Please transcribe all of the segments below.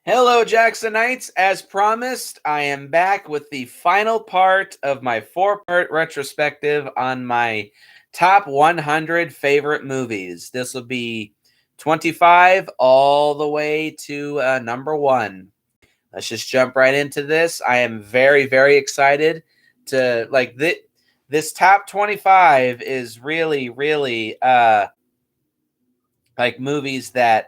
Hello, Jacksonites. As promised, I am back with the final part of my four-part retrospective on my top 100 favorite movies. This will be 25 all the way to number one. Let's just jump right into this. I am very, very excited to this top 25 is really, really like movies that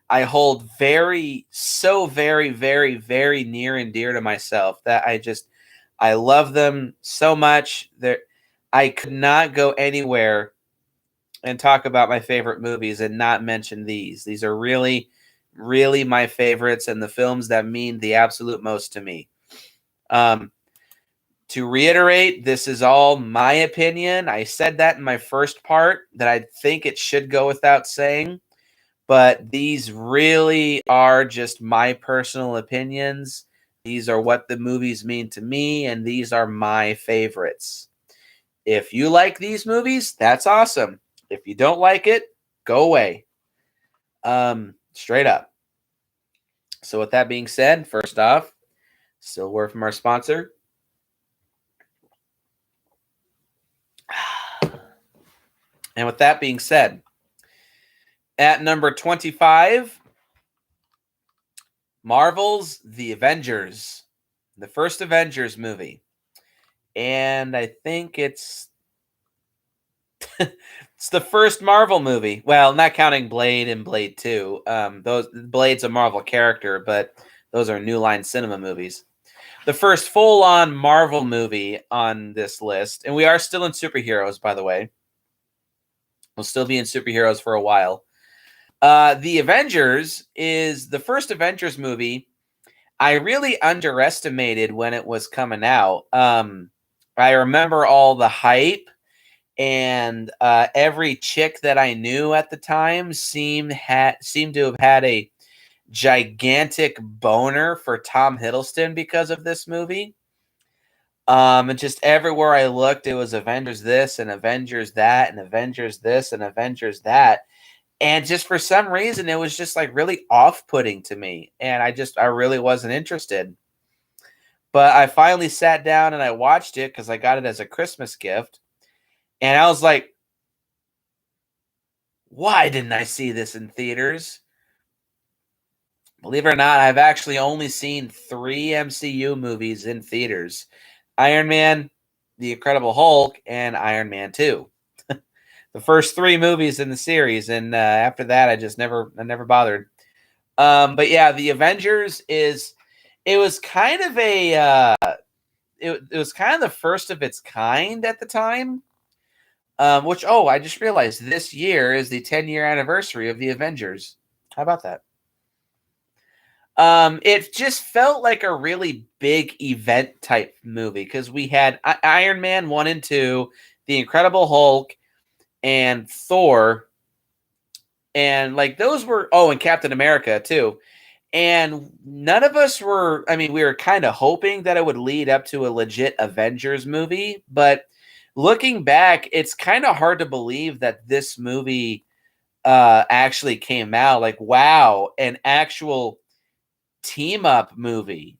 I hold very, very, very near and dear to myself. That I love them so much. I could not go anywhere and talk about my favorite movies and not mention these. These are really, really my favorites and the films that mean the absolute most to me. To reiterate, this is all my opinion. I said that in my first part that I think it should go without saying. But these really are just my personal opinions. These are what the movies mean to me, and these are my favorites. If you like these movies, that's awesome. If you don't like it, go away. Straight up. So with that being said, first off, still word from our sponsor. And with that being said, at number 25, Marvel's The Avengers, the first Avengers movie. And I think it's it's the first Marvel movie. Well, not counting Blade and Blade 2. Those Blade's a Marvel character, but those are New Line Cinema movies. The first full-on Marvel movie on this list, and we are still in superheroes, by the way. We'll still be in superheroes for a while. The Avengers is the first Avengers movie I really underestimated when it was coming out. I remember all the hype, and every chick that I knew at the time seemed to have had a gigantic boner for Tom Hiddleston because of this movie. And just everywhere I looked, it was Avengers this and Avengers that and Avengers this and Avengers that. And just for some reason, it was just like really off-putting to me. And I really wasn't interested. But I finally sat down and I watched it because I got it as a Christmas gift. And I was like, why didn't I see this in theaters? Believe it or not, I've actually only seen 3 MCU movies in theaters. Iron Man, The Incredible Hulk, and Iron Man 2. The first 3 movies in the series, and after that, I never bothered. But yeah, The Avengers it was kind of it was kind of the first of its kind at the time. I just realized this year is the 10-year anniversary of The Avengers. How about that? It just felt like a really big event type movie because we had Iron Man 1 and 2, The Incredible Hulk, and Thor. And like those were, and Captain America too. And none of us were, we were kind of hoping that it would lead up to a legit Avengers movie. But looking back, it's kind of hard to believe that this movie actually came out. Like, wow, an actual team up movie.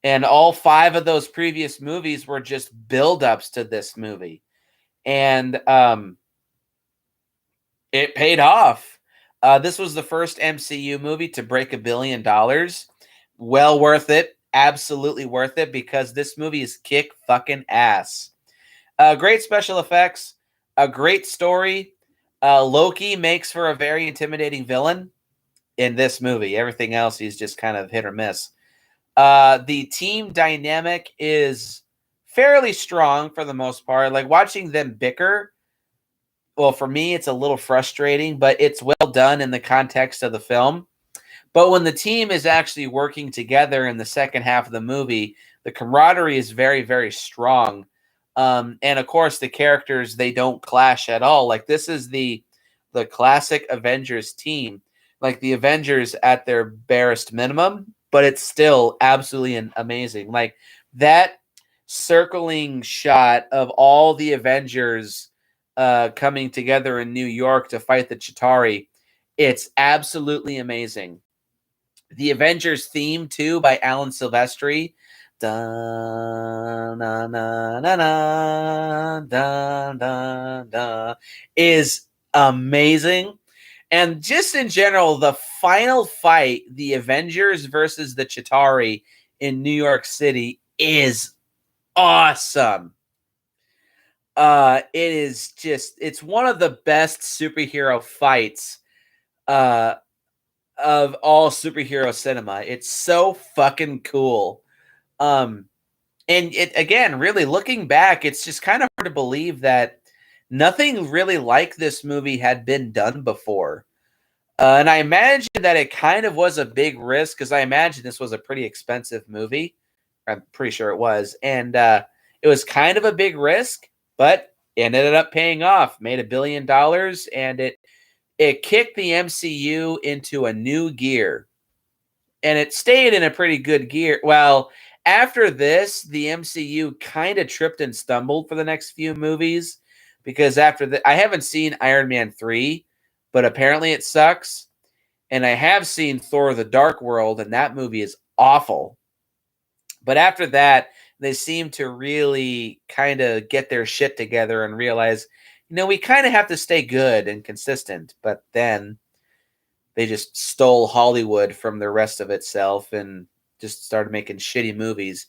And all 5 of those previous movies were just build-ups to this movie. And it paid off. This was the first MCU movie to break $1 billion. Well worth it. Absolutely worth it because this movie is kick fucking ass. Great special effects. A great story. Loki makes for a very intimidating villain in this movie. Everything else, he's just kind of hit or miss. The team dynamic is fairly strong for the most part. Like watching them bicker, well, for me, it's a little frustrating, but it's well done in the context of the film. But when the team is actually working together in the second half of the movie, the camaraderie is very, very strong. And of course, the characters, they don't clash at all. Like this is the classic Avengers team, like the Avengers at their barest minimum, but it's still absolutely amazing. Like that circling shot of all the Avengers coming together in New York to fight the Chitauri, it's absolutely amazing. The Avengers Theme, too, by Alan Silvestri. Da, na, na, na, na, da, da, da, is amazing. And just in general, the final fight, the Avengers versus the Chitauri in New York City, is awesome. It is just, it's one of the best superhero fights of all superhero cinema. It's so fucking cool. And it, again, really looking back, it's just kind of hard to believe that nothing really like this movie had been done before. And I imagine that it kind of was a big risk, because I imagine this was a pretty expensive movie. I'm pretty sure it was. And it was kind of a big risk, but it ended up paying off, made $1 billion, and it kicked the MCU into a new gear. And it stayed in a pretty good gear. Well, after this, the MCU kind of tripped and stumbled for the next few movies, because after that, I haven't seen Iron Man 3, but apparently it sucks. And I have seen Thor: The Dark World, and that movie is awful. But after that, they seem to really kind of get their shit together and realize, we kind of have to stay good and consistent. But then they just stole Hollywood from the rest of itself and just started making shitty movies.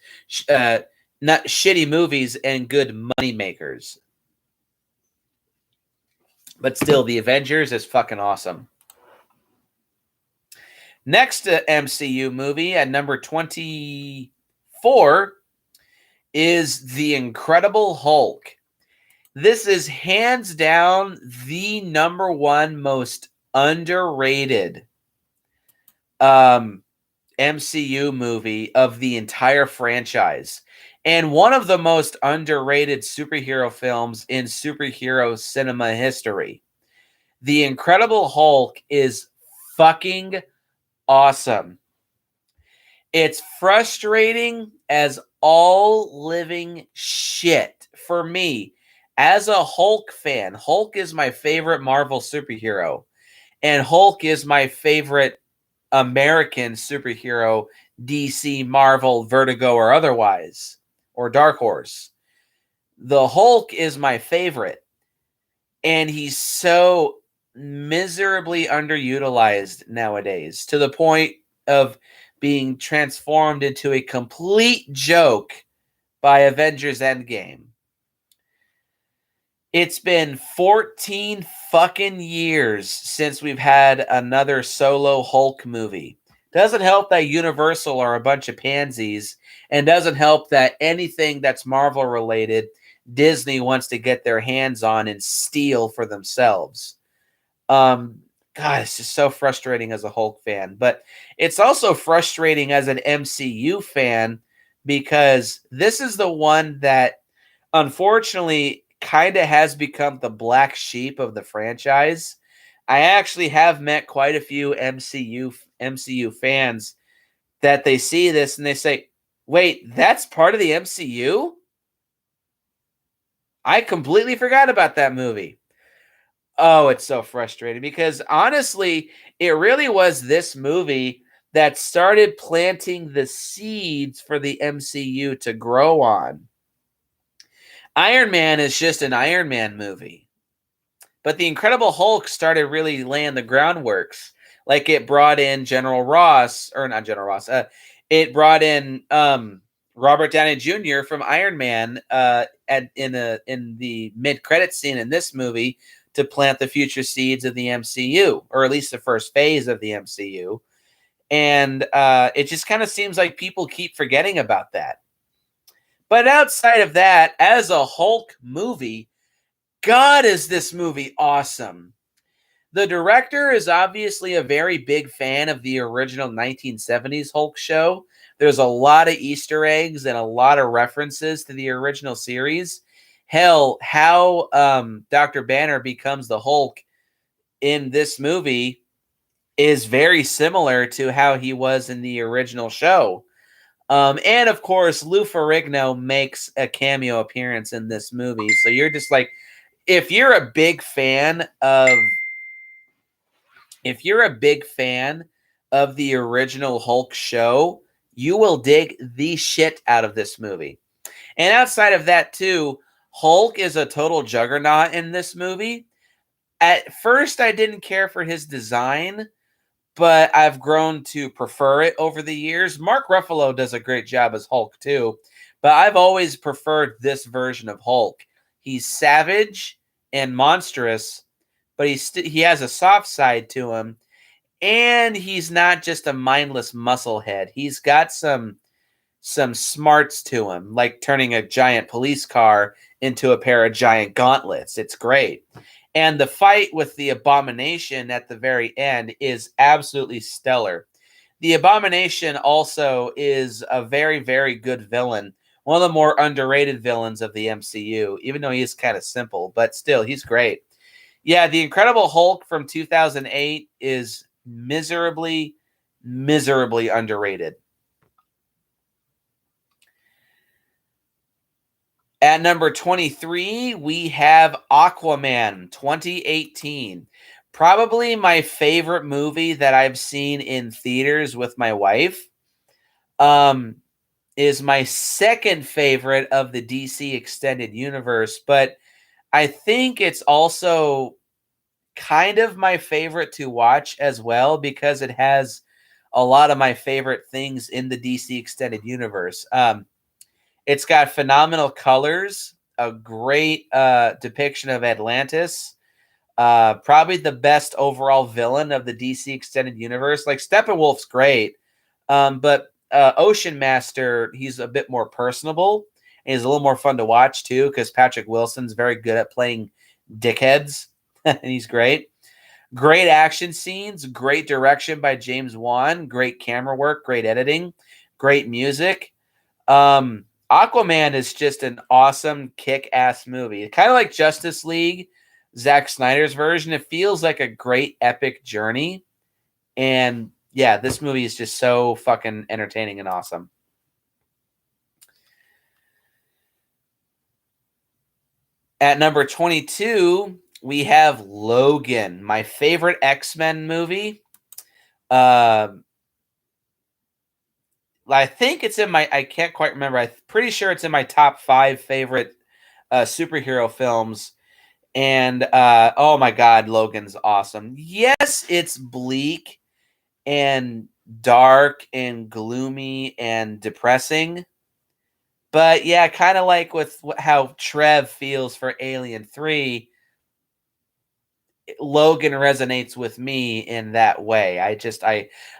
Not shitty movies and good money makers. But still, the Avengers is fucking awesome. Next MCU movie at number 24 is The Incredible Hulk. This is hands down the number one most underrated MCU movie of the entire franchise, and one of the most underrated superhero films in superhero cinema history. The Incredible Hulk is fucking awesome. It's frustrating as all living shit for me. As a Hulk fan, Hulk is my favorite Marvel superhero, and Hulk is my favorite American superhero, DC, Marvel, Vertigo, or otherwise, or Dark Horse. The Hulk is my favorite, and he's so miserably underutilized nowadays, to the point of being transformed into a complete joke by Avengers Endgame. It's been 14 fucking years since we've had another solo Hulk movie. Doesn't help that Universal are a bunch of pansies, and doesn't help that anything that's Marvel related, Disney wants to get their hands on and steal for themselves. God, it's just so frustrating as a Hulk fan. But it's also frustrating as an MCU fan, because this is the one that, unfortunately, kind of has become the black sheep of the franchise. I actually have met quite a few MCU fans that they see this and they say, wait, that's part of the MCU? I completely forgot about that movie. Oh, it's so frustrating, because honestly, it really was this movie that started planting the seeds for the MCU to grow on. Iron Man is just an Iron Man movie. But the Incredible Hulk started really laying the groundworks. Like, it brought in General Ross, or not General Ross. It brought in Robert Downey Jr. from Iron Man in the mid-credit scene in this movie to plant the future seeds of the MCU, or at least the first phase of the MCU. And it just kind of seems like people keep forgetting about that. But outside of that, as a Hulk movie, God, is this movie awesome. The director is obviously a very big fan of the original 1970s Hulk show. There's a lot of Easter eggs and a lot of references to the original series. Hell, how Dr. Banner becomes the Hulk in this movie is very similar to how he was in the original show. And of course, Lou Ferrigno makes a cameo appearance in this movie. So you're just like, if you're a big fan of of the original Hulk show, you will dig the shit out of this movie. And outside of that, too, Hulk is a total juggernaut in this movie. At first, I didn't care for his design, but I've grown to prefer it over the years. Mark Ruffalo does a great job as Hulk, too, but I've always preferred this version of Hulk. He's savage and monstrous, but he has a soft side to him, and he's not just a mindless musclehead. He's got some smarts to him, like turning a giant police car into a pair of giant gauntlets. It's great. And the fight with the Abomination at the very end is absolutely stellar. The Abomination also is a very, very good villain. One of the more underrated villains of the MCU, even though he is kind of simple, but still, he's great. Yeah, The Incredible Hulk from 2008 is miserably, miserably underrated. At number 23, we have Aquaman 2018. Probably my favorite movie that I've seen in theaters with my wife. Is my second favorite of the DC Extended Universe, but I think it's also kind of my favorite to watch as well because it has a lot of my favorite things in the DC Extended Universe. It's got phenomenal colors, a great depiction of Atlantis, probably the best overall villain of the DC Extended Universe. Like, Steppenwolf's great, but Ocean Master, he's a bit more personable, and he's a little more fun to watch, too, because Patrick Wilson's very good at playing dickheads, and he's great. Great action scenes, great direction by James Wan, great camera work, great editing, great music. Aquaman is just an awesome, kick-ass movie. Kind of like Justice League, Zack Snyder's version. It feels like a great epic journey. And yeah, this movie is just so fucking entertaining and awesome. At number 22, we have Logan, my favorite X-Men movie. I think it's in my, I can't quite remember. I'm pretty sure it's in my top 5 favorite superhero films. And oh my God, Logan's awesome. Yes, it's bleak and dark and gloomy and depressing. But yeah, kind of like with how Trev feels for Alien 3, Logan resonates with me in that way.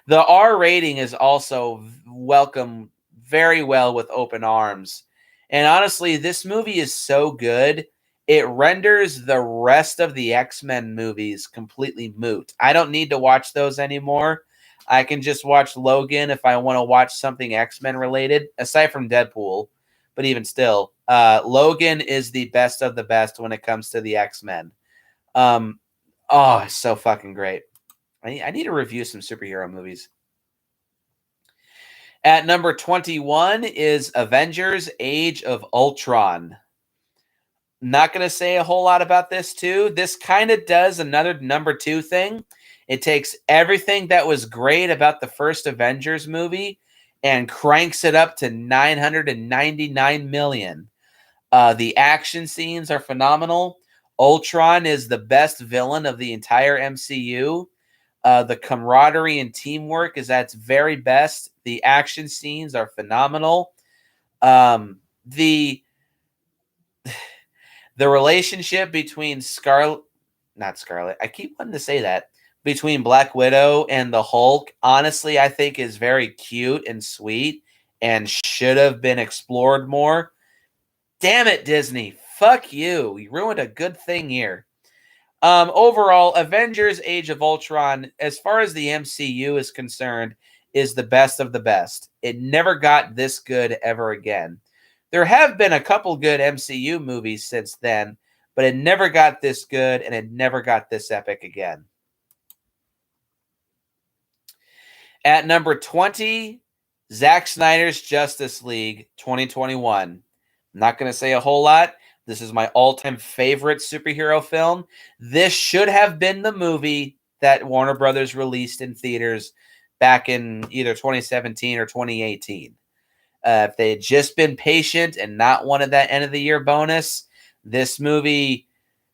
The R rating is also welcome very well with open arms. And honestly, this movie is so good, it renders the rest of the X-Men movies completely moot. I don't need to watch those anymore. I can just watch Logan if I want to watch something X-Men related, aside from Deadpool. But even still, Logan is the best of the best when it comes to the X-Men. Oh, it's so fucking great. I need to review some superhero movies. At number 21 is Avengers Age of Ultron. Not going to say a whole lot about this, too. This kind of does another number 2 thing. It takes everything that was great about the first Avengers movie and cranks it up to 999 million. The action scenes are phenomenal. Ultron is the best villain of the entire MCU. The camaraderie and teamwork is at its very best. The action scenes are phenomenal. The relationship between I keep wanting to say that, between Black Widow and the Hulk, honestly, I think is very cute and sweet and should have been explored more. Damn it, Disney. Fuck you. You ruined a good thing here. Overall, Avengers Age of Ultron, as far as the MCU is concerned, is the best of the best. It never got this good ever again. There have been a couple good MCU movies since then, but it never got this good and it never got this epic again. At number 20, Zack Snyder's Justice League 2021. I'm not going to say a whole lot. This is my all-time favorite superhero film. This should have been the movie that Warner Brothers released in theaters back in either 2017 or 2018. If they had just been patient and not wanted that end of the year bonus, this movie,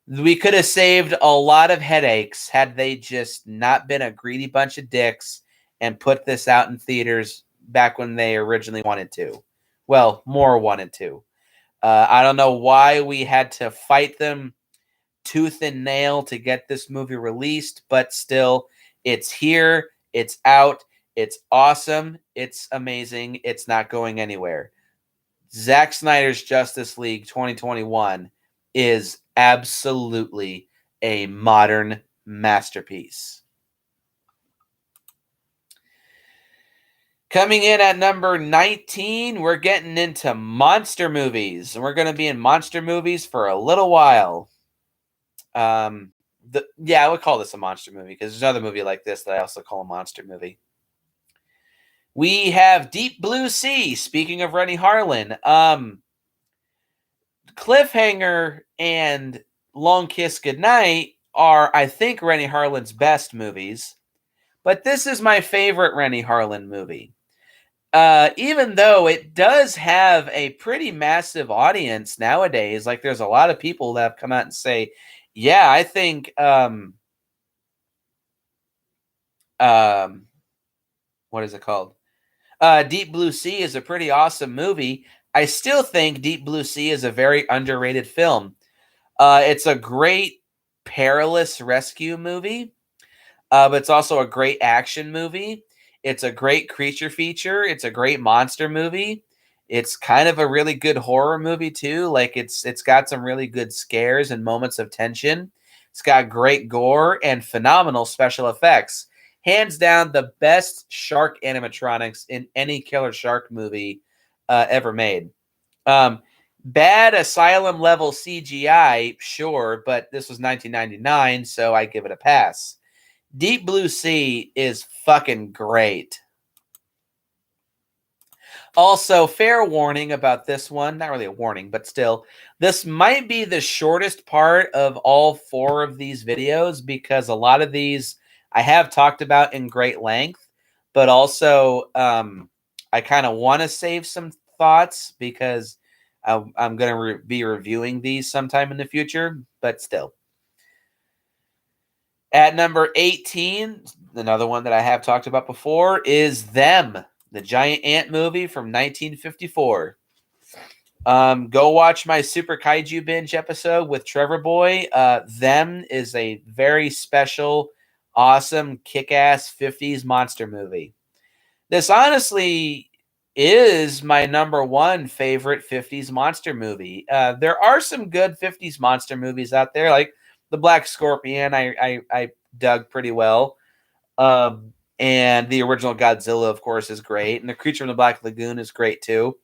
we could have saved a lot of headaches had they just not been a greedy bunch of dicks and put this out in theaters back when they originally wanted to. Well, more wanted to. I don't know why we had to fight them tooth and nail to get this movie released, but still, it's here, it's out, it's awesome, it's amazing, it's not going anywhere. Zack Snyder's Justice League 2021 is absolutely a modern masterpiece. Coming in at number 19, we're getting into monster movies, and we're going to be in monster movies for a little while. I would call this a monster movie because there's another movie like this that I also call a monster movie. We have Deep Blue Sea. Speaking of Renny Harlin, Cliffhanger and Long Kiss Goodnight are, I think, Renny Harlin's best movies, but this is my favorite Renny Harlin movie. Even though it does have a pretty massive audience nowadays, like there's a lot of people that have come out and say, yeah, I think what is it called? Deep Blue Sea is a pretty awesome movie. I still think Deep Blue Sea is a very underrated film. It's a great perilous rescue movie, but it's also a great action movie. It's a great creature feature. It's a great monster movie. It's kind of a really good horror movie too. Like it's got some really good scares and moments of tension. It's got great gore and phenomenal special effects. Hands down, the best shark animatronics in any killer shark movie ever made. Bad asylum level CGI, sure, but this was 1999, so I give it a pass. Deep Blue Sea is fucking great. Also, fair warning about this one. Not really a warning, but still. This might be the shortest part of all 4 of these videos because a lot of these I have talked about in great length, but also I kind of want to save some thoughts because I'm going to be reviewing these sometime in the future, but still. At number 18, another one that I have talked about before, is Them, the giant ant movie from 1954. Go watch my Super Kaiju Binge episode with Trevor Boy. Them is a very special, awesome, kick-ass 50s monster movie. This honestly is my number 1 favorite 50s monster movie. There are some good 50s monster movies out there, like The Black Scorpion, I dug pretty well. And the original Godzilla, of course, is great. And The Creature from the Black Lagoon is great, too.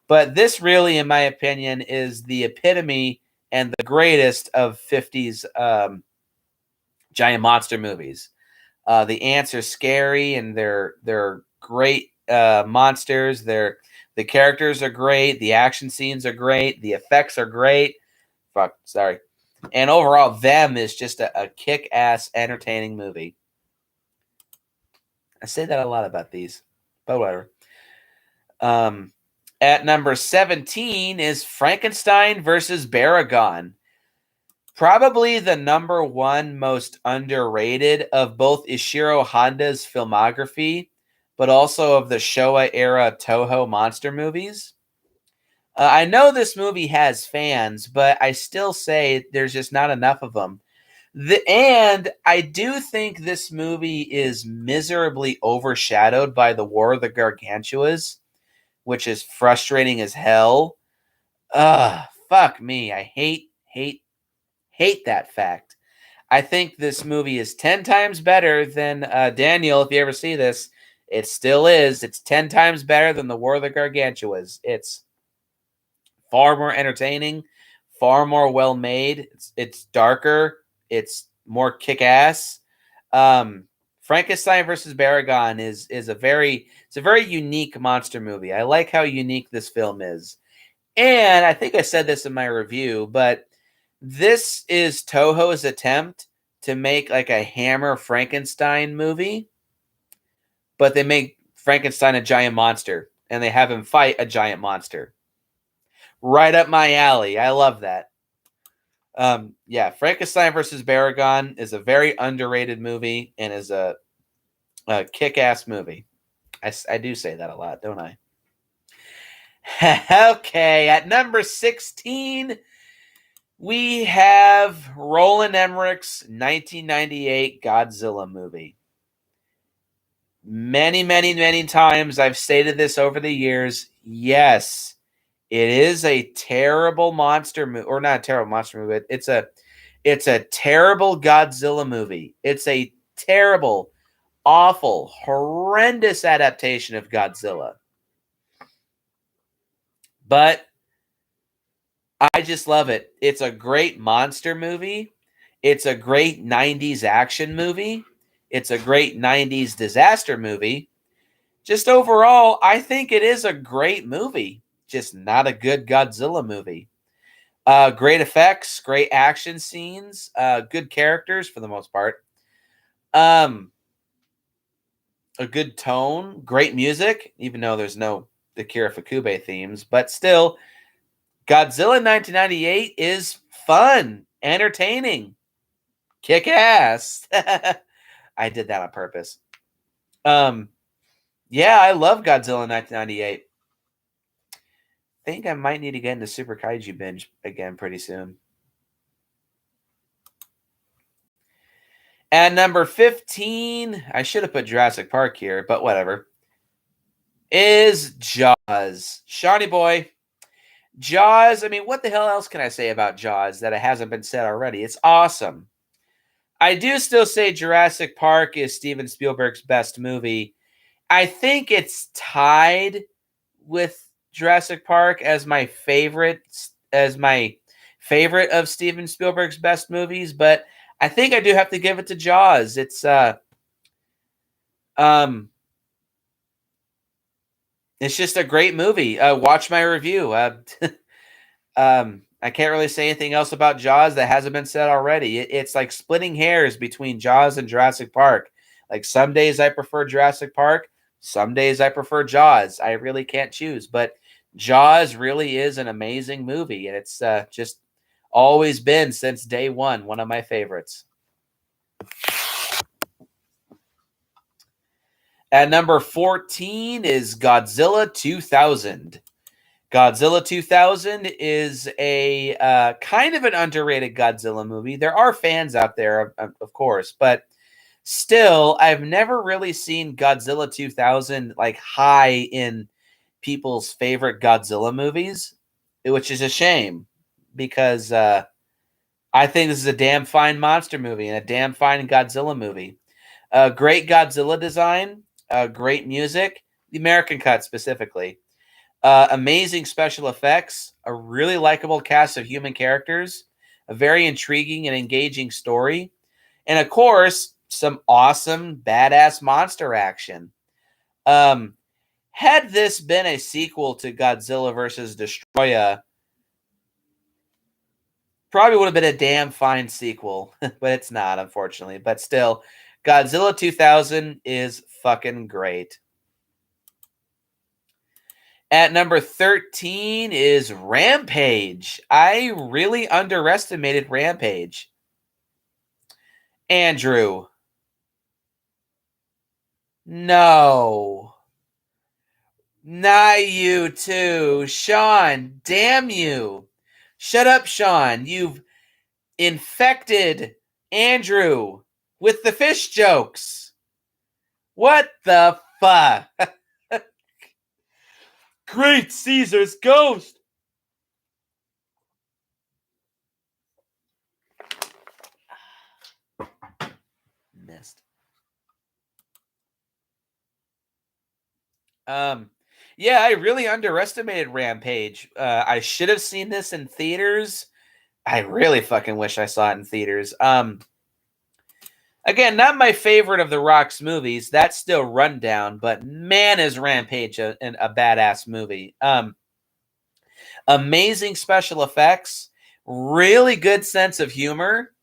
But this really, in my opinion, is the epitome and the greatest of 50s giant monster movies. The ants are scary, and they're great monsters. The characters are great. The action scenes are great. The effects are great. And overall, Them is just a kick-ass, entertaining movie. I say that a lot about these, but whatever. At number 17 is Frankenstein versus Baragon. Probably the number 1 most underrated of both Ishiro Honda's filmography, but also of the Showa-era Toho monster movies. I know this movie has fans, but I still say there's just not enough of them. And I do think this movie is miserably overshadowed by the War of the Gargantuas, which is frustrating as hell. Fuck me. I hate that fact. I think this movie is 10 times better than Daniel, if you ever see this. It still is. It's 10 times better than the War of the Gargantuas. It's far more entertaining, far more well made. It's darker. It's more kick-ass. Frankenstein versus Baragon is a very unique monster movie. I like how unique this film is. And I think I said this in my review, but this is Toho's attempt to make like a Hammer Frankenstein movie, but they make Frankenstein a giant monster, and they have him fight a giant monster. Right up my alley. I love that. Yeah, Frankenstein versus Baragon is a very underrated movie and is a kick-ass movie. I do say that a lot, don't I? Okay, at number 16, we have Roland Emmerich's 1998 Godzilla movie. Many, many, many times I've stated this over the years. Yes, it is a terrible monster movie, or not a terrible monster movie. It's a terrible Godzilla movie. It's a terrible, awful, horrendous adaptation of Godzilla. But I just love it. It's a great monster movie. It's a great 90s action movie. It's a great 90s disaster movie. Just overall, I think it is a great movie. Just not a good Godzilla movie. Great effects, great action scenes, good characters for the most part. A good tone, great music, even though there's no Akira Fukube themes, but still, Godzilla 1998 is fun, entertaining, kick ass. I did that on purpose. Yeah, I love Godzilla 1998. I think I might need to get into Super Kaiju binge again pretty soon. At number 15, I should have put Jurassic Park here, but whatever, is Jaws. Shawnee boy. Jaws, I mean, what the hell else can I say about Jaws that it hasn't been said already? It's awesome. I do still say Jurassic Park is Steven Spielberg's best movie. I think it's tied with Jurassic Park as my favorite of Steven Spielberg's best movies, but I think I do have to give it to Jaws. It's just a great movie. Watch my review. I can't really say anything else about Jaws that hasn't been said already. It's like splitting hairs between Jaws and Jurassic Park. Like some days I prefer Jurassic Park, some days I prefer Jaws. I really can't choose, but Jaws really is an amazing movie, and it's just always been since day one of my favorites. At number 14 is Godzilla 2000. Godzilla 2000 is a kind of an underrated Godzilla movie. There are fans out there, of course, but still, I've never really seen Godzilla 2000 like high in people's favorite Godzilla movies, which is a shame because I think this is a damn fine monster movie and a damn fine Godzilla movie. Great Godzilla design, great music, the American cut specifically. Amazing special effects, a really likable cast of human characters, a very intriguing and engaging story, and of course, some awesome, badass monster action. Had this been a sequel to Godzilla vs. Destroya, probably would have been a damn fine sequel, but it's not, unfortunately. But still, Godzilla 2000 is fucking great. At number 13 is Rampage. I really underestimated Rampage. Andrew. No. Not you too. Sean, damn you. Shut up, Sean. You've infected Andrew with the fish jokes. What the fuck? Great Caesar's ghost. Missed. Yeah, I really underestimated Rampage. I should have seen this in theaters. I really fucking wish I saw it in theaters. Again, not my favorite of the Rock's movies. That's still Rundown, but man, is Rampage a badass movie. Amazing special effects, really good sense of humor,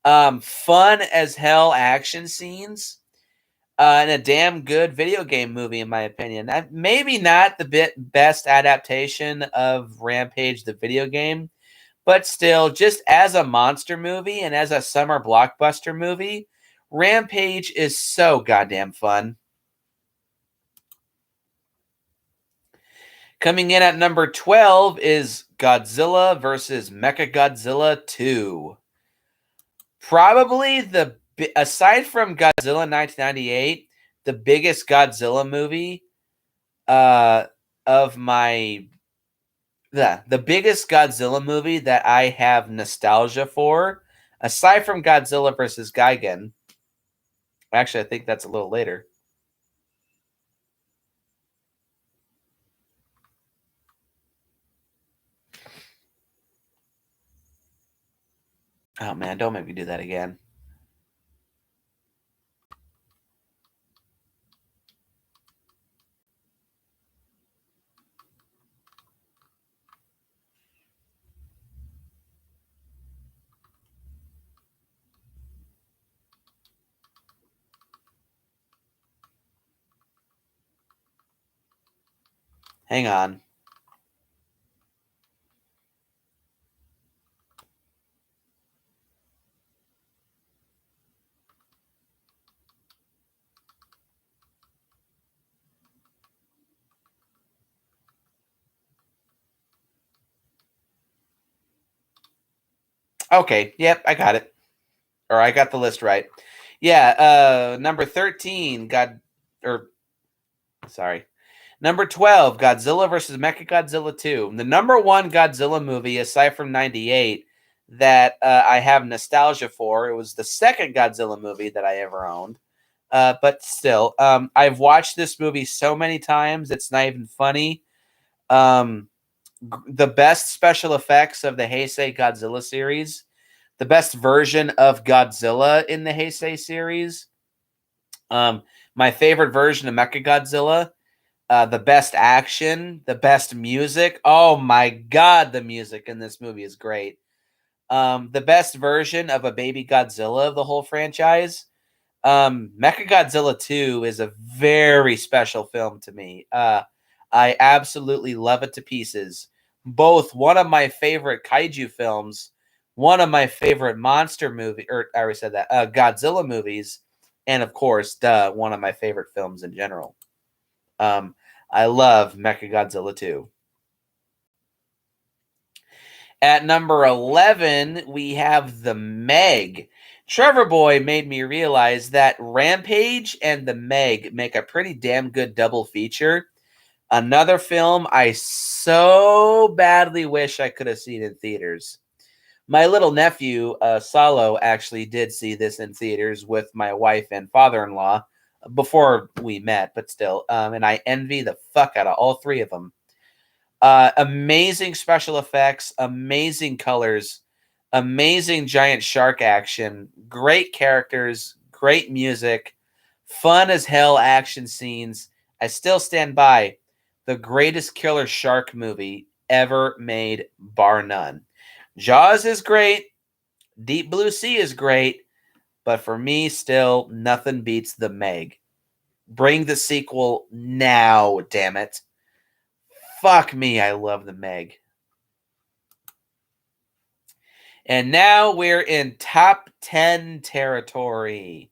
fun as hell action scenes. And a damn good video game movie, in my opinion. Maybe not the best adaptation of Rampage, the video game, but still, just as a monster movie and as a summer blockbuster movie, Rampage is so goddamn fun. Coming in at number 12 is Godzilla versus Mechagodzilla 2. Probably aside from Godzilla 1998, the biggest Godzilla movie of my the biggest Godzilla movie that I have nostalgia for, aside from Godzilla versus Gigan. Actually, I think that's a little later. Oh man, don't make me do that again. Hang on. Okay, yep, I got it. Or I got the list right. Yeah, number 13, Number 12, Godzilla versus Mechagodzilla 2. The number one Godzilla movie, aside from 98, that I have nostalgia for. It was the second Godzilla movie that I ever owned. But still, I've watched this movie so many times, it's not even funny. The best special effects of the Heisei Godzilla series, the best version of Godzilla in the Heisei series, my favorite version of Mechagodzilla, the best action, the best music. Oh my god, the music in this movie is great. The best version of a baby Godzilla of the whole franchise. Mechagodzilla 2 is a very special film to me. I absolutely love it to pieces. Both one of my favorite kaiju films, one of my favorite monster movie, or I already said that, Godzilla movies, and of course, one of my favorite films in general. I love Mechagodzilla 2. At number 11, we have The Meg. Trevor Boy made me realize that Rampage and The Meg make a pretty damn good double feature. Another film I so badly wish I could have seen in theaters. My little nephew, Salo, actually did see this in theaters with my wife and father-in-law before we met, but still. And I envy the fuck out of all three of them. Amazing special effects, amazing colors, amazing giant shark action, great characters, great music, fun as hell action scenes. I still stand by the greatest killer shark movie ever made, bar none. Jaws is great, Deep Blue Sea is great, but for me, still, nothing beats The Meg. Bring the sequel now, damn it. Fuck me, I love The Meg. And now we're in top 10 territory.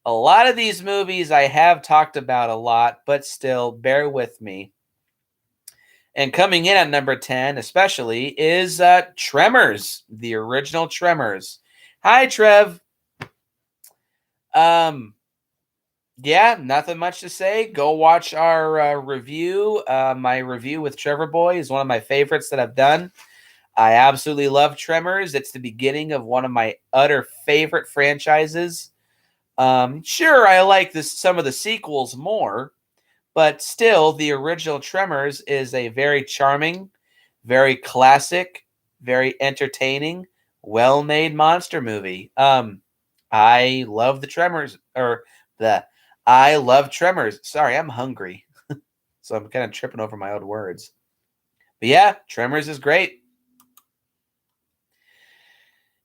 A lot of these movies I have talked about a lot, but still, bear with me. And coming in at number 10, especially, is Tremors, the original Tremors. Hi, Trev. Yeah, nothing much to say. Go watch our review. My review with Trevor Boy is one of my favorites that I've done. I absolutely love Tremors. It's the beginning of one of my utter favorite franchises. Sure, I like some of the sequels more, but still, the original Tremors is a very charming, very classic, very entertaining, well-made monster movie. I love the Tremors, I love Tremors. Sorry, I'm hungry, so I'm kind of tripping over my own words. But yeah, Tremors is great.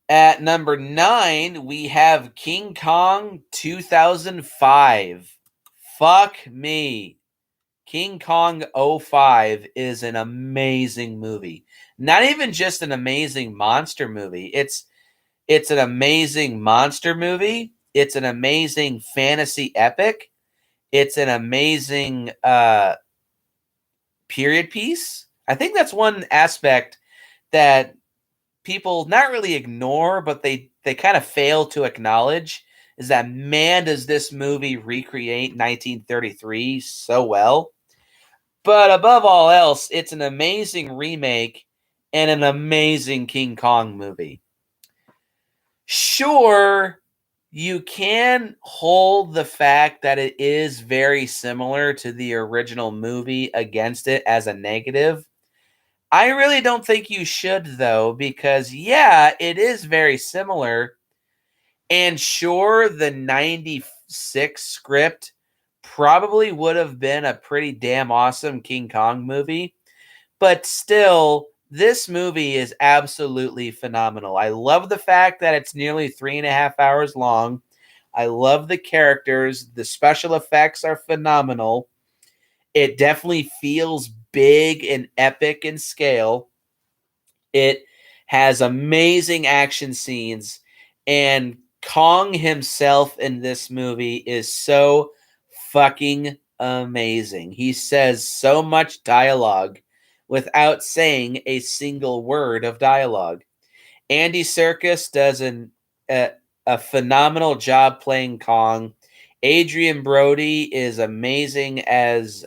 At number 9, we have King Kong 2005. Fuck me. King Kong '05 is an amazing movie. Not even just an amazing monster movie. It's an amazing monster movie. It's an amazing fantasy epic. It's an amazing period piece. I think that's one aspect that people not really ignore, but they kind of fail to acknowledge is that, man, does this movie recreate 1933 so well. But above all else, it's an amazing remake and an amazing King Kong movie. Sure, you can hold the fact that it is very similar to the original movie against it as a negative. I really don't think you should, though, because, yeah, it is very similar. And sure, the 96 script probably would have been a pretty damn awesome King Kong movie. But still, this movie is absolutely phenomenal. I love the fact that it's nearly 3.5 hours long. I love the characters. The special effects are phenomenal. It definitely feels big and epic in scale. It has amazing action scenes, and Kong himself in this movie is so fucking amazing. He says so much dialogue without saying a single word of dialogue. Andy Serkis does a phenomenal job playing Kong. Adrian Brody is amazing as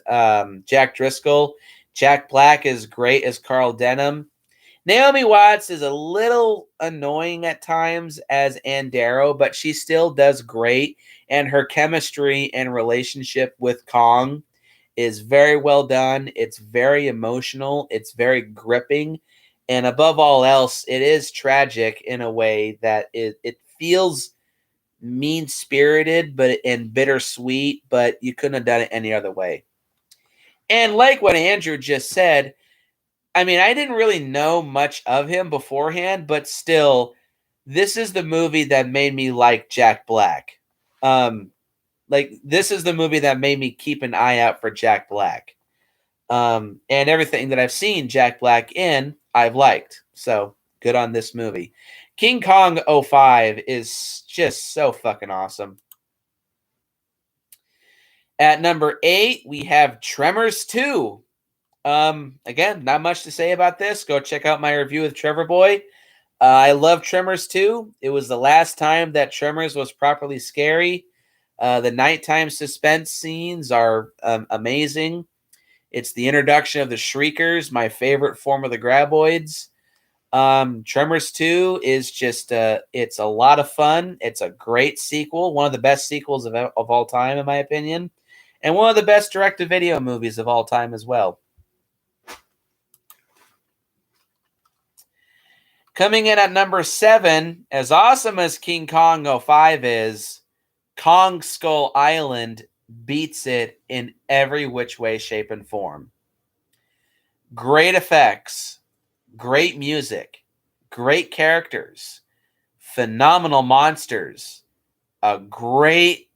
Jack Driscoll. Jack Black is great as Carl Denham. Naomi Watts is a little annoying at times as Andaro, but she still does great. And her chemistry and relationship with Kong is very well done. It's very emotional. It's very gripping. And above all else, it is tragic in a way that it feels mean-spirited and bittersweet, but you couldn't have done it any other way. And like what Andrew just said, I mean, I didn't really know much of him beforehand, but still, this is the movie that made me like Jack Black. This is the movie that made me keep an eye out for Jack Black. And everything that I've seen Jack Black in, I've liked. So good on this movie. King Kong '05 is just so fucking awesome. At number 8, we have Tremors 2. Again, not much to say about this. Go check out my review with Trevor Boy. I love Tremors 2. It was the last time that Tremors was properly scary. The nighttime suspense scenes are amazing. It's the introduction of the Shriekers, my favorite form of the Graboids. Tremors 2 is just, it's a lot of fun. It's a great sequel, one of the best sequels of all time, in my opinion, and one of the best direct-to-video movies of all time as well. Coming in at number 7, as awesome as King Kong '05 is, Kong Skull Island beats it in every which way, shape, and form. Great effects, great music, great characters, phenomenal monsters, a great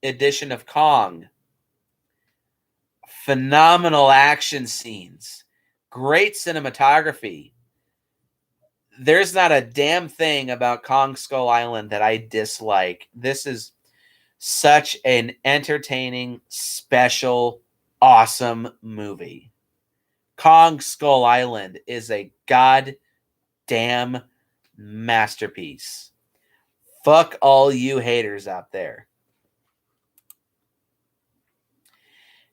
edition of Kong, phenomenal action scenes, great cinematography. There's not a damn thing about Kong Skull Island that I dislike. This is such an entertaining, special, awesome movie. Kong Skull Island is a goddamn masterpiece. Fuck all you haters out there.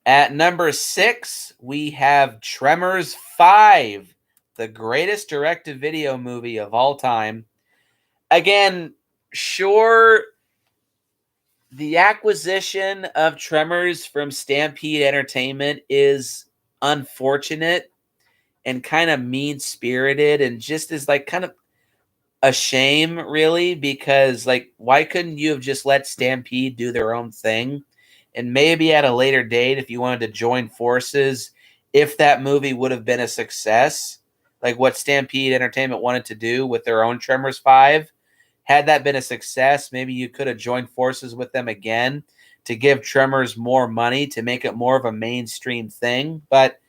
At number 6, we have Tremors 5, the greatest direct-to-video movie of all time. Again, sure, the acquisition of Tremors from Stampede Entertainment is unfortunate and kind of mean-spirited and just is like kind of a shame, really, because like, why couldn't you have just let Stampede do their own thing? And maybe at a later date, if you wanted to join forces, if that movie would have been a success, like what Stampede Entertainment wanted to do with their own Tremors 5, had that been a success, maybe you could have joined forces with them again. to give Tremors more money to make it more of a mainstream thing. But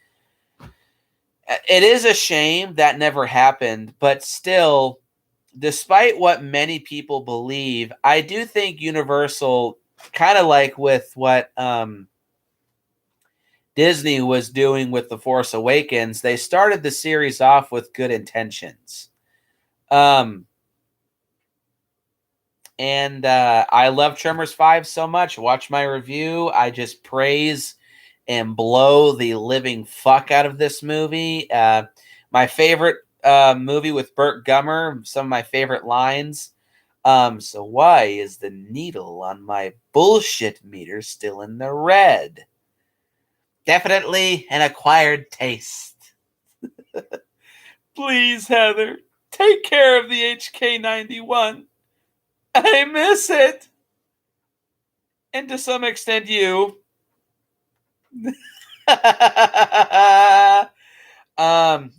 it is a shame that never happened. But still, despite what many people believe, I do think Universal, kind of like with what Disney was doing with The Force Awakens, they started the series off with good intentions. And I love Tremors 5 so much. Watch my review. I just praise and blow the living fuck out of this movie. My favorite movie with Burt Gummer, some of my favorite lines. So why is the needle on my bullshit meter still in the red? Definitely an acquired taste. Please, Heather, take care of the HK91. I miss it. And to some extent, you.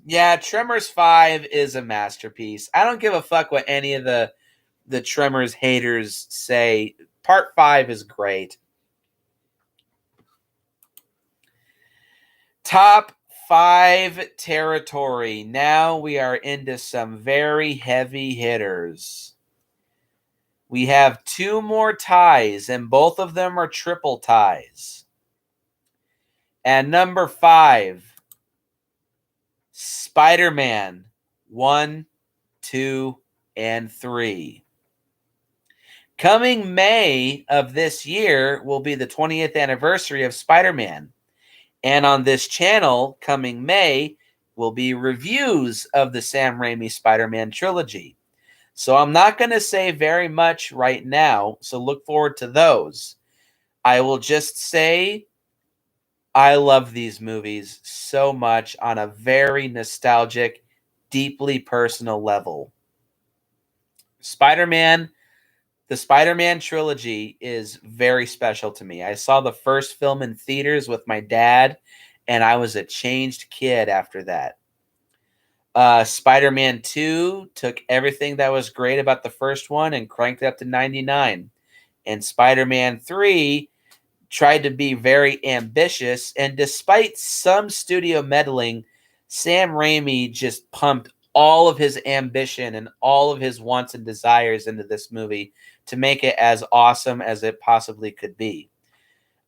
Yeah, Tremors 5 is a masterpiece. I don't give a fuck what any of the Tremors haters say. Part 5 is great. Top 5 territory. Now we are into some very heavy hitters. We have 2 more ties, and both of them are triple ties. And number 5, Spider-Man 1, 2, and 3. Coming May of this year will be the 20th anniversary of Spider-Man. And on this channel, coming May, will be reviews of the Sam Raimi Spider-Man trilogy. So I'm not going to say very much right now, so look forward to those. I will just say I love these movies so much on a very nostalgic, deeply personal level. The Spider-Man trilogy is very special to me. I saw the first film in theaters with my dad, and I was a changed kid after that. Spider-Man 2 took everything that was great about the first one and cranked it up to 99. And Spider-Man 3 tried to be very ambitious, and despite some studio meddling, Sam Raimi just pumped all of his ambition and all of his wants and desires into this movie to make it as awesome as it possibly could be.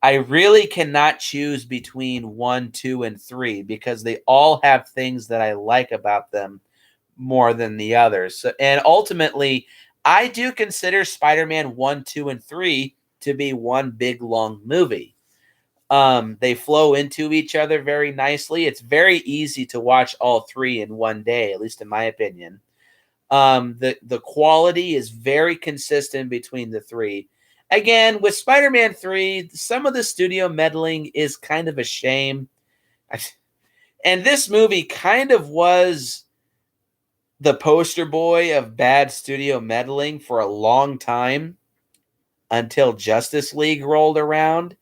I really cannot choose between 1, 2, and 3 because they all have things that I like about them more than the others. So, and ultimately, I do consider Spider-Man 1, 2, and 3 to be one big, long movie. They flow into each other very nicely. It's very easy to watch all 3 in one day, at least in my opinion. The quality is very consistent between the 3. Again, with Spider-Man 3, some of the studio meddling is kind of a shame. And this movie kind of was the poster boy of bad studio meddling for a long time until Justice League rolled around.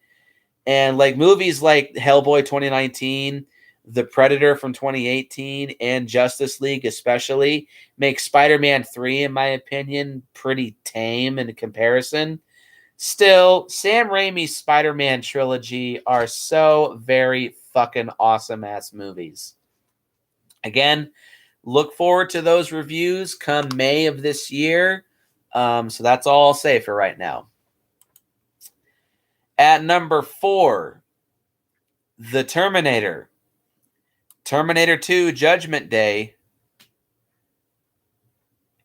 And like movies like Hellboy 2019, The Predator from 2018, and Justice League especially make Spider-Man 3, in my opinion, pretty tame in comparison. Still, Sam Raimi's Spider-Man trilogy are so very fucking awesome-ass movies. Again, look forward to those reviews come May of this year. So that's all I'll say for right now. At number 4, The Terminator. Terminator 2 Judgment Day.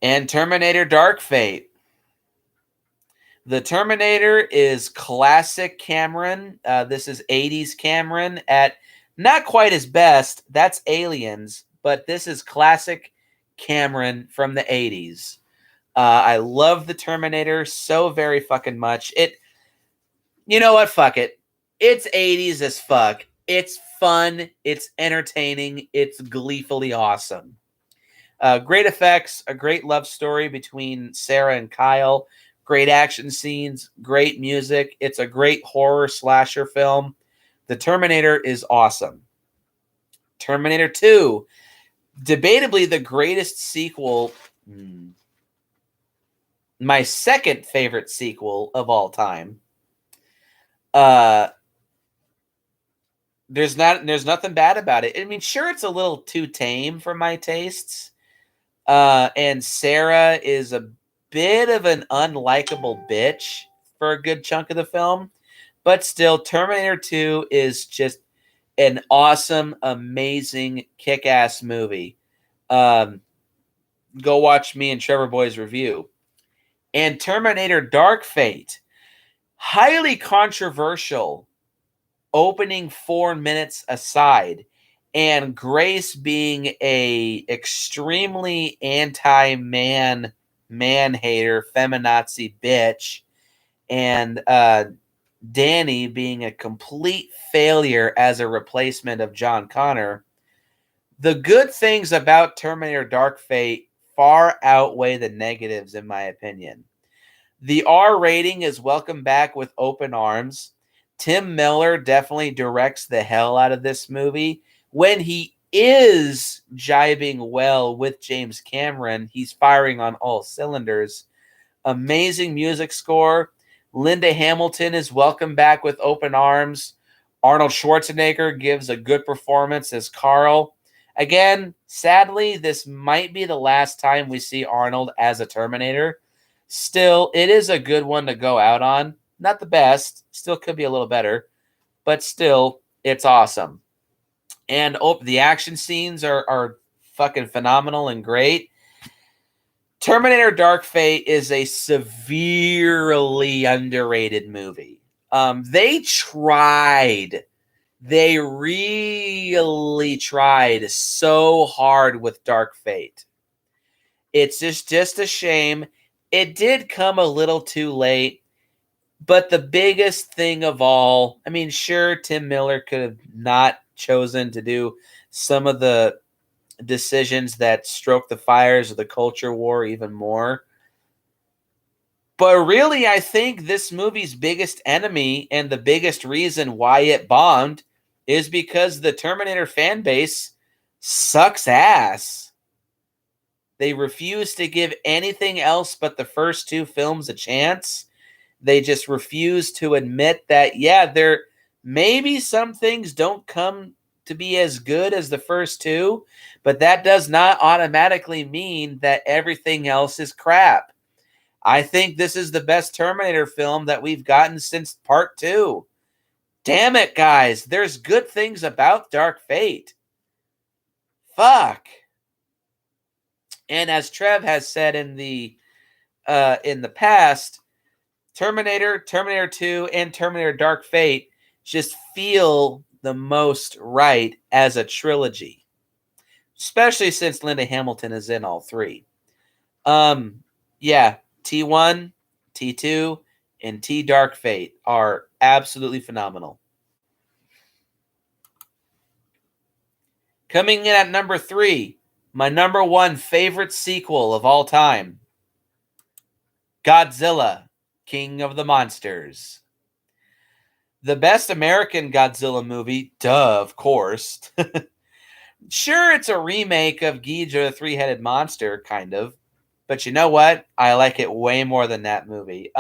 And Terminator Dark Fate. The Terminator is classic Cameron. This is 80s Cameron at not quite his best. That's Aliens. But this is classic Cameron from the 80s. I love the Terminator so very fucking much. You know what? Fuck it. It's 80s as fuck. It's fun. It's entertaining. It's gleefully awesome. Great effects. A great love story between Sarah and Kyle. Great action scenes. Great music. It's a great horror slasher film. The Terminator is awesome. Terminator 2. Debatably the greatest sequel. My second favorite sequel of all time. Uh, there's nothing bad about it. I mean, sure, it's a little too tame for my tastes. And Sarah is a bit of an unlikable bitch for a good chunk of the film, but still, Terminator 2 is just an awesome, amazing, kick-ass movie. Go watch me and Trevor Boy's review. And Terminator Dark Fate, highly controversial opening 4 minutes aside, and Grace being a extremely anti-man, man-hater, feminazi bitch, and Danny being a complete failure as a replacement of John Connor, the good things about Terminator Dark Fate far outweigh the negatives, in my opinion. The R rating is welcomed back with open arms. Tim Miller definitely directs the hell out of this movie. When he is jibing well with James Cameron, he's firing on all cylinders. Amazing music score. Linda Hamilton is welcomed back with open arms. Arnold Schwarzenegger gives a good performance as Carl. Again, sadly, this might be the last time we see Arnold as a Terminator. Still, it is a good one to go out on. Not the best. Still could be a little better. But still, it's awesome. And the action scenes are fucking phenomenal and great. Terminator Dark Fate is a severely underrated movie. They really tried so hard with Dark Fate. It's just a shame. It did come a little too late, but the biggest thing of all, I mean, sure, Tim Miller could have not chosen to do some of the decisions that stroke the fires of the culture war even more. But really, I think this movie's biggest enemy and the biggest reason why it bombed is because the Terminator fan base sucks ass. They refuse to give anything else but the first two films a chance. They just refuse to admit that, yeah, there maybe some things don't come to be as good as the first two, but that does not automatically mean that everything else is crap. I think this is the best Terminator film that we've gotten since part 2. Damn it, guys. There's good things about Dark Fate. Fuck. And as Trev has said in the past, Terminator, Terminator 2, and Terminator Dark Fate just feel the most right as a trilogy. Especially since Linda Hamilton is in all three. Yeah, T1, T2, and T Dark Fate are absolutely phenomenal. Coming in at number 3, my number 1 favorite sequel of all time, Godzilla, King of the Monsters. The best American Godzilla movie, duh, of course. Sure, it's a remake of Ghidorah the Three-Headed Monster, kind of. But you know what? I like it way more than that movie.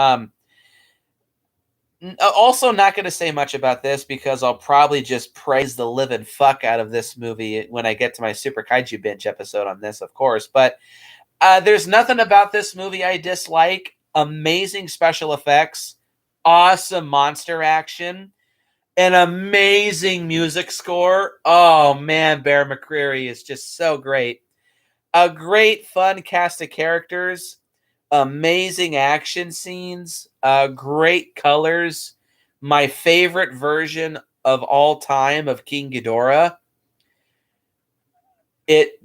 Also, not going to say much about this because I'll probably just praise the living fuck out of this movie when I get to my Super Kaiju Binge episode on this, of course. But there's nothing about this movie I dislike. Amazing special effects, awesome monster action, an amazing music score. Oh, man, Bear McCreary is just so great. A great, fun cast of characters. Amazing action scenes, great colors. My favorite version of all time of King Ghidorah. It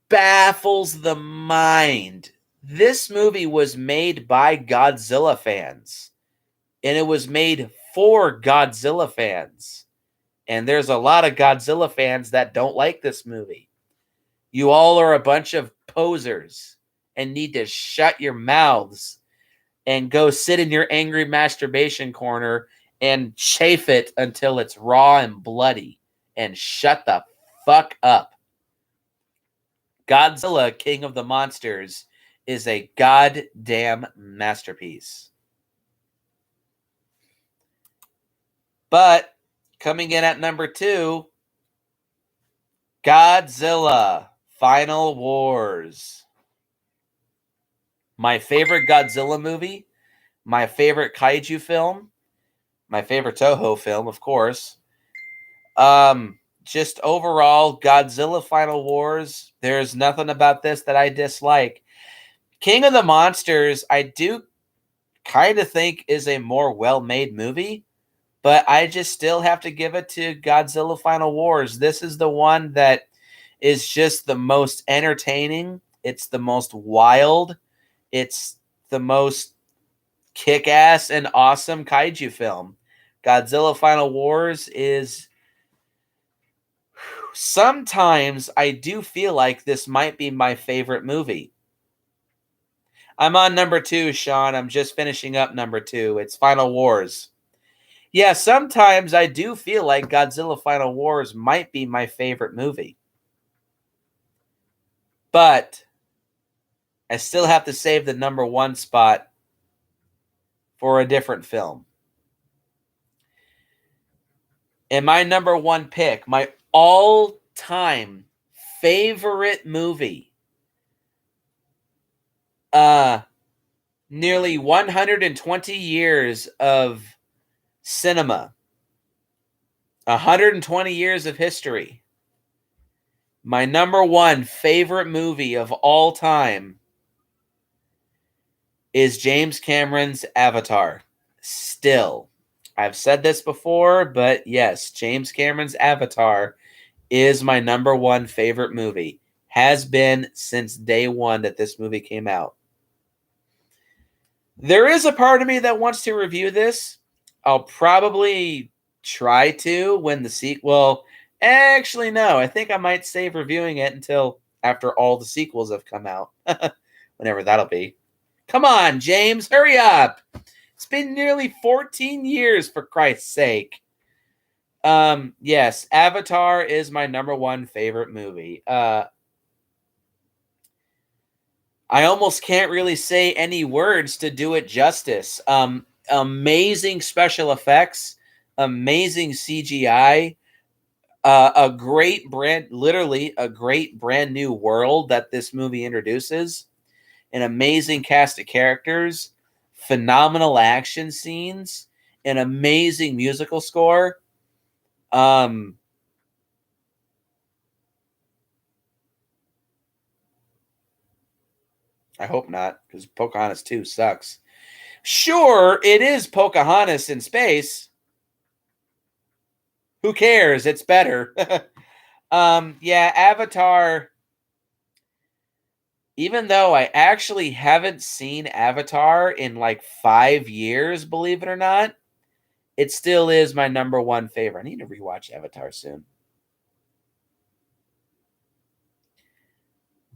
baffles the mind. This movie was made by Godzilla fans, and it was made for Godzilla fans. And there's a lot of Godzilla fans that don't like this movie. You all are a bunch of posers and need to shut your mouths and go sit in your angry masturbation corner and chafe it until it's raw and bloody and shut the fuck up. Godzilla, King of the Monsters, is a goddamn masterpiece. But coming in at number 2, Godzilla Final Wars. My favorite Godzilla movie, my favorite kaiju film, my favorite Toho film, of course. Just overall, Godzilla Final Wars, there's nothing about this that I dislike. King of the Monsters, I do kind of think is a more well-made movie, but I just still have to give it to Godzilla Final Wars. This is the one that is just the most entertaining. It's the most wild. It's the most kick-ass and awesome kaiju film. Godzilla Final Wars is... Sometimes I do feel like this might be my favorite movie. I'm on number 2, Sean. I'm just finishing up number 2. It's Final Wars. Yeah, sometimes I do feel like Godzilla Final Wars might be my favorite movie. But I still have to save the number 1 spot for a different film. And my number 1 pick, my all-time favorite movie, nearly 120 years of cinema, 120 years of history. My number 1 favorite movie of all time is James Cameron's Avatar. Still. I've said this before, but yes, James Cameron's Avatar is my number 1 favorite movie. Has been since day 1 that this movie came out. There is a part of me that wants to review this. I'll probably try to when the sequel... Actually, no. I think I might save reviewing it until after all the sequels have come out. Whenever that'll be. Come on, James. Hurry up. It's been nearly 14 years, for Christ's sake. Yes, Avatar is my number 1 favorite movie. I almost can't really say any words to do it justice. Amazing special effects, amazing CGI, a great brand new world that this movie introduces, an amazing cast of characters, phenomenal action scenes, an amazing musical score. I hope not, because Pocahontas 2 sucks. Sure, it is Pocahontas in space. Who cares? It's better. Yeah, Avatar, even though I actually haven't seen Avatar in like 5 years, believe it or not, it still is my number 1 favorite. I need to rewatch Avatar soon.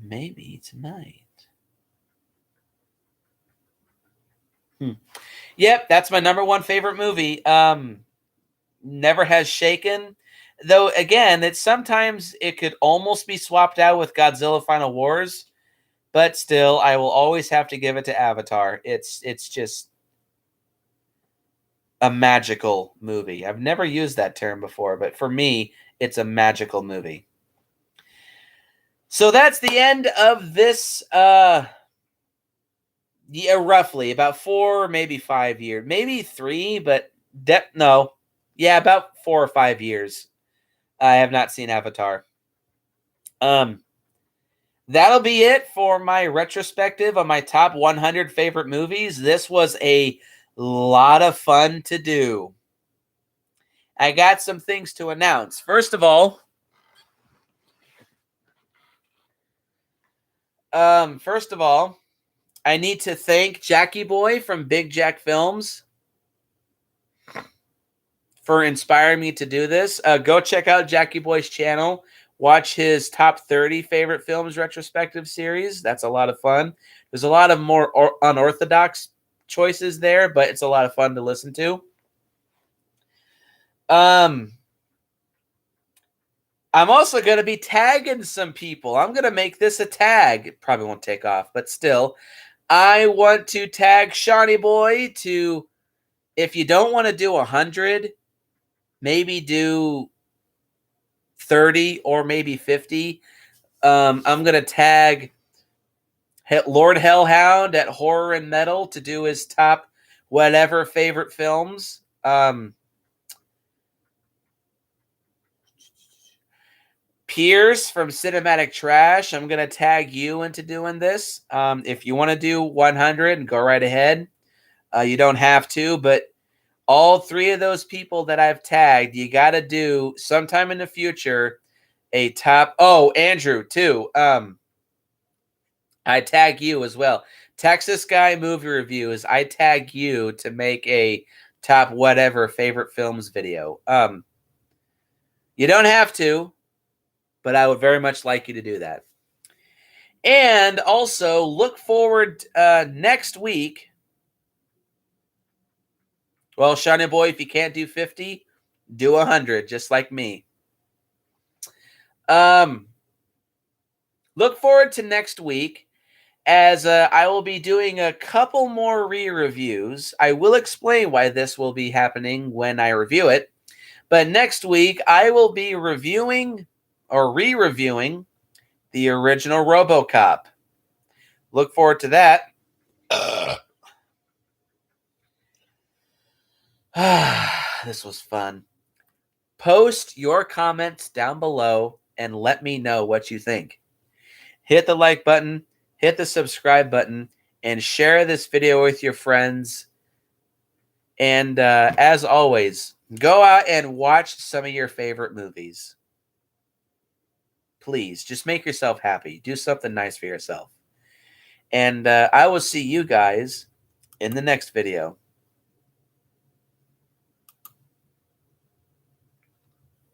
Maybe tonight. Yep, that's my number 1 favorite movie. Never has shaken. Though, again, sometimes it could almost be swapped out with Godzilla Final Wars. But still, I will always have to give it to Avatar. It's just a magical movie. I've never used that term before, but for me, it's a magical movie. So that's the end of this, roughly about 4, maybe 5 years, maybe 3, but no. Yeah, about 4 or 5 years. I have not seen Avatar. That'll be it for my retrospective on my top 100 favorite movies. This was a lot of fun to do. I got some things to announce. First of all, I need to thank Jackie Boy from Big Jack Films for inspiring me to do this. Go check out Jackie Boy's channel. Watch his top 30 favorite films retrospective series. That's a lot of fun. There's a lot of more unorthodox choices there, but it's a lot of fun to listen to. I'm also going to be tagging some people. I'm going to make this a tag. It probably won't take off, but still. I want to tag Shawnee Boy to, if you don't want to do 100, maybe do 30 or maybe 50. I'm going to tag Lord Hellhound at Horror and Metal to do his top whatever favorite films. Piers from Cinematic Trash, I'm going to tag you into doing this. If you want to do 100, go right ahead. You don't have to, but all three of those people that I've tagged, you got to do sometime in the future a top. Oh, Andrew, too. I tag you as well. Texas Guy Movie Reviews, I tag you to make a top whatever favorite films video. You don't have to, but I would very much like you to do that. And also look forward next week. Well, Shiny Boy, if you can't do 50, do 100, just like me. Look forward to next week, as I will be doing a couple more re-reviews. I will explain why this will be happening when I review it. But next week, I will be reviewing or re-reviewing the original RoboCop. Look forward to that. This was fun. Post your comments down below and let me know what you think. Hit the like button, hit the subscribe button, and share this video with your friends. And as always, go out and watch some of your favorite movies. Please, just make yourself happy. Do something nice for yourself. And I will see you guys in the next video.